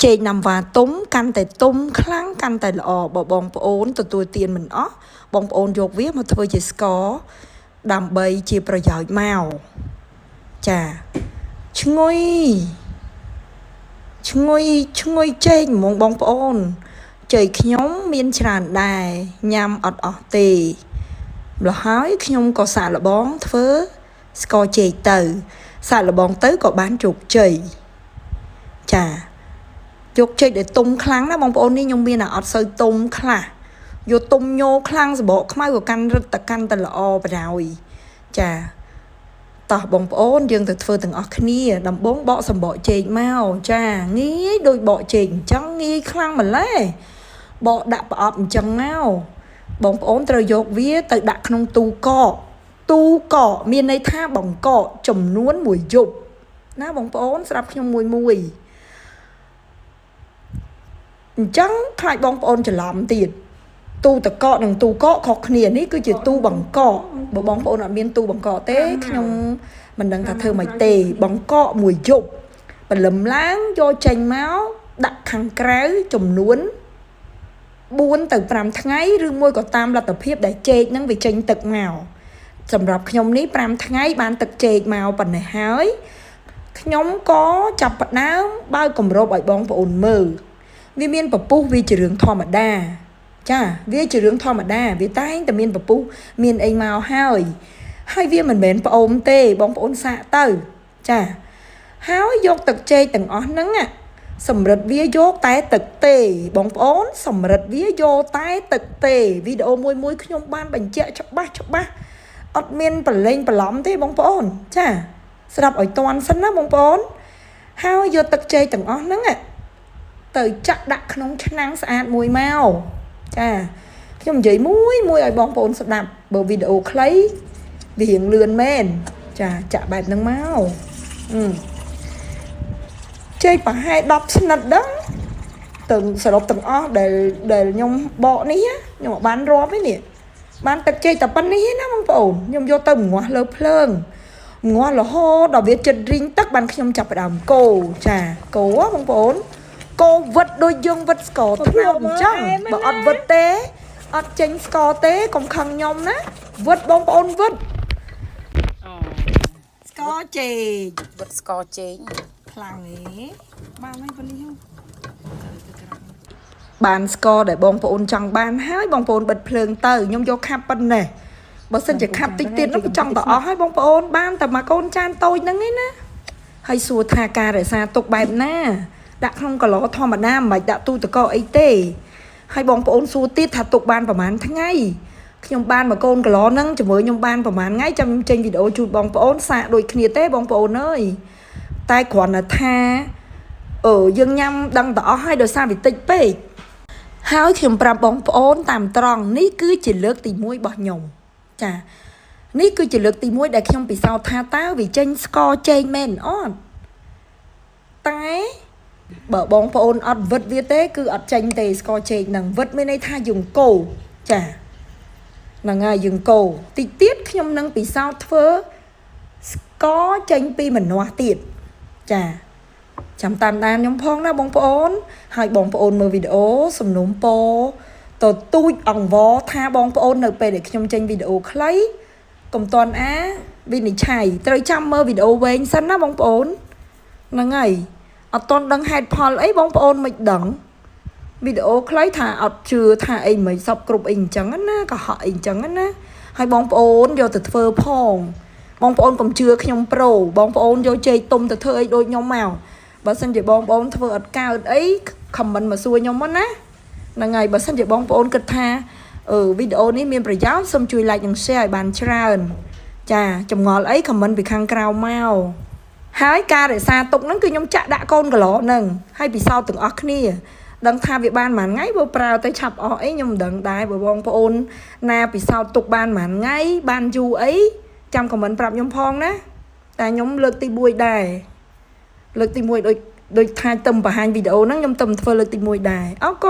ចេកណាំវ៉ាទុំកាន់តែទុំខ្លាំងកាន់តែល្អបើបងប្អូនទទួលទានមិនអស់បងប្អូនយកវាមកធ្វើជាស្ករដើម្បីជាប្រយោជន៍មកចាឈ្ងុយចេកហ្មងបងប្អូនចេកខ្ញុំមានច្រើនដែរញ៉ាំអត់អស់ទេម្ល៉េះហើយខ្ញុំក៏សាកល្បងធ្វើស្ករចេកទៅសាកល្បងទៅក៏បានជោគជ័យចាយកចេកដែលទុំខ្លាំងណាបងប្អូននេះខ្ញុំមានតែអត់សូវទុំខ្លះយកទុំញោខ្លាំងសបកខ្មៅក៏កាន់រឹតតែកាន់តែល្អបណ្ដោយចាតោះបងប្អូនយើងទៅធ្វើទាំងអស់គ្នាដំបូងបកសម្បកចេកមកចាងាយដូចបកចេកអញ្ចឹងងាយខ្លាំងម្ល៉េះបកដាក់ប្រអប់អញ្ចឹងមកបងប្អូនត្រូវយកវាទៅដាក់ក្នុងទូកកមានន័យថាបង្កកចំនួន1យប់ណាបងប្អូនស្ដាប់ខ្ញុំមួយអញ្ចឹងខ្លាចបងប្អូនច្រឡំទៀតទូតកកនិងទូកកខុសគ្នានេះគឺជាទូបង្កកបើបងប្អូនអត់មានទូបង្កកទេខ្ញុំមិនដឹងថាធ្វើម៉េចទេបង្កក1យប់ព្រលឹមឡើងយកចេញមកដាក់ខាងក្រៅចំនួន4ទៅ5ថ្ងៃឬមួយក៏តាមលទ្ធភាពដែលចេកហ្នឹងវាចេញទឹកមកសម្រាប់ខ្ញុំនេះ5ថ្ងៃបានទឹកចេកមកប៉ុណ្ណេះហើយខ្ញុំក៏ចាប់ផ្ដើមបើកគម្របឲ្យបងប្អូនមើលវាមានពពុះវាជារឿងធម្មតាចាវាជារឿងធម្មតាវាតែងតែមានពពុះមានអីមកហើយវាមិនមែនផ្អូមទេបងប្អូនសាកទៅចាហើយយកទឹកចេកទាំងអស់ហ្នឹងសម្រិតវាយកតែទឹកទេបងប្អូនសម្រិតវាយកតែទឹកទេវីដេអូមួយខ្ញុំបានបញ្ជាក់ច្បាស់អត់មានប្រឡែងប្រឡំទេបងប្អូនចាស្ដាប់ឲ្យតាន់សិនណាបងប្អូនហើយយកទឹកចេកទាំងអស់ហ្នឹងទៅចាក់ដាក់ក្នុងឆ្នាំងស្អាតមួយមកចាខ្ញុំនិយាយមួយឲ្យបងប្អូនស្ដាប់បើវីដេអូខ្លីវារៀងលឿនមែនចាចាក់បែបហ្នឹងមកចេកប្រហែល10ស្និតដឹងទាំងសរុបទាំងអស់ដែលខ្ញុំបកនេះខ្ញុំអត់បានរាប់ទេនេះបានទឹកចេកតែប៉ុណ្្នេះណាបងប្អូនខ្ញុំយកទៅងាស់លើភ្លើងងាស់រហូតដល់វាចិត្តរីងទឹកបានខ្ញុំចាប់ផ្ដើមកូរចាកូរបងប្អូនកូរវិតដូចយើងវិតស្ករត្នោតអញ្ចឹងបើអត់វិតទេអត់ចេញស្ករទេកុំខឹងខ្ញុំណាវិតបងប្អូនវិតស្ករចេកវិតស្ករចេកខ្លាំងហ៎បានហើយប៉នេះបានស្ករដែលបងប្អូនចង់បានហើយបងប្អូនបិទភ្លើងទៅខ្ញុំយកខាប់ប៉ុណ្ណេះបើសិនជាខាប់តិចទៀតនោះចង់ទៅអស់ហើយបងប្អូនបានតែមកកូនចានតូចហ្នឹងឯណាហើយសួរថាការរក្សាទុកបែបណាដាក់ក្នុងកឡោធម្មតាមិនបាច់ដាក់ទូទឹកកកអីទេហើយបងប្អូនសួរទៀតថាទុកបានប្រហែលថ្ងៃខ្ញុំបានមកកូនកឡោហ្នឹងជាមួយខ្ញុំបានប្រហែលថ្ងៃចាំខ្ញុំចេញវីដេអូជូនបងប្អូនសាកដូចគ្នាទេបងប្អូនអើយតែគ្រាន់តែថាយើងញ៉ាំដឹងតែអស់ហើយដោយសារវាតិចពេកហើយខ្ញុំប្រាប់បងប្អូនតាមត្រង់នេះគឺជាលើកទី1របស់ខ្ញុំចានេះគឺជាលើកទី1ដែលខ្ញុំពិសោធន៍ថាតើវាចេញស្ករចេកមែនអត់តែបើបងប្អូនអត់វិតវាទេគឺអត់ចេញទេស្ករចេកហ្នឹងវិតមានន័យថាយើងកូរចាហ្នឹងហើយយើងកូរតិចទៀតខ្ញុំនឹងពិសោធន៍ធ្វើស្ករចេញពីម្នាស់ទៀតចាចាំតាមដានខ្ញុំផងណាបងប្អូនហើយបងប្អូនមើលវីដេអូសំណូមពរទៅទូចអង្វរថាបងប្អូននៅពេលដែលខ្ញុំចេញវីដេអូខ្លីកុំតន់វិនិច្ឆ័យត្រូវចាំមើលវីដេអូវែងសិនណាបងប្អូនហ្នឹងហើយអត់តន់ដឹងហេតុផលអីបងប្អូនមិនដឹងវីដេអូខ្លីថាអត់ជឿថាអីមិនសពគ្រប់អីអញ្ចឹងណាកុហកអីអញ្ចឹងណាហើយបងប្អូនយកទៅធ្វើផងបងប្អូនកុំជឿខ្ញុំប្រូបងប្អូនយកចេកទុំទៅធ្វើអីដូចខ្ញុំមកបើសិនជាបងប្អូនធ្វើអត់កើតអីខមមិនមកសួរខ្ញុំមកណាហ្នឹងហើយបើសិនជាបងប្អូនគិតថាវីដេអូនេះមានប្រយោជន៍សូមជួយ like និង share ឲ្យបានច្រើនចាចម្ងល់អីខមមិនពីខាងក្រៅមកហើយការរក្សាទុកហ្នឹងគឺខ្ញុំចាក់ដាក់កូនកឡោហ្នឹងហើយពិសោធន៍ទាំងអស់គ្នាដឹងថាវាបានមួយថ្ងៃបើប្រើទៅឆាប់អស់អីខ្ញុំមិនដឹងដែរបើបងប្អូនណាពិសោធន៍ទុកបានមួយថ្ងៃបានយូរអីចាំខមមិនប្រាប់ខ្ញុំផងណាតែខ្ញុំលើកទី1ដែរលើកទី1ដូចថាទៅបង្ហាញវីដេអូហ្នឹងខ្ញុំទៅធ្វើលើកទី1ដែរអរគុណ